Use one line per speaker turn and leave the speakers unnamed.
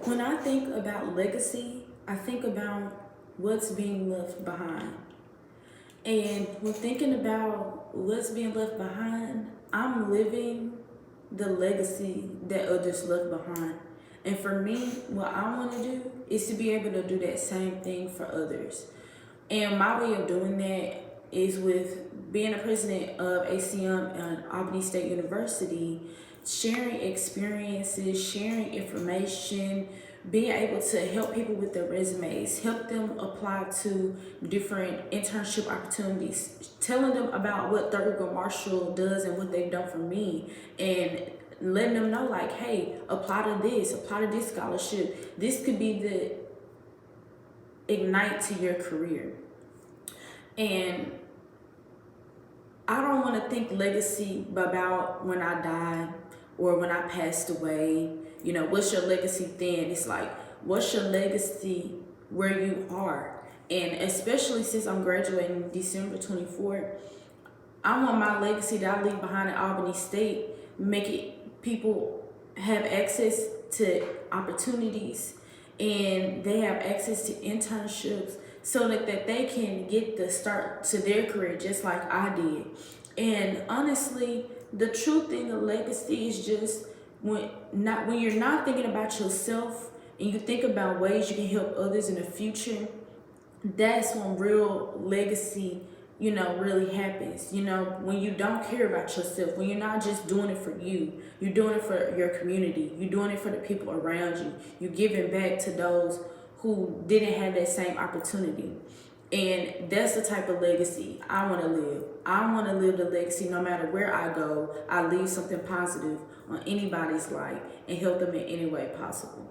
When I think about legacy, I think about what's being left behind. And when thinking about what's being left behind, I'm living the legacy that others left behind. And for me, what I want to do is to be able to do that same thing for others. And my way of doing that is with being a president of ACM and Albany State University, sharing experiences, sharing information, being able to help people with their resumes, help them apply to different internship opportunities, telling them about what Thurgood Marshall does and what they've done for me, and letting them know like, hey, apply to this scholarship. This could be the ignite to your career. And I don't want to think legacy about when I die or when I passed away. You know, what's your legacy then? It's like, what's your legacy where you are? And especially since I'm graduating December 24th, I want my legacy that I leave behind at Albany State, make it people have access to opportunities and they have access to internships so that they can get the start to their career just like I did. And honestly, the true thing of legacy is just when you're not thinking about yourself and you think about ways you can help others in the future, that's when real legacy, really happens. When you don't care about yourself, when you're not just doing it for you, you're doing it for your community, you're doing it for the people around you, you're giving back to those who didn't have that same opportunity. And that's the type of legacy I want to live. I want to live the legacy no matter where I go, I leave something positive on anybody's life and help them in any way possible.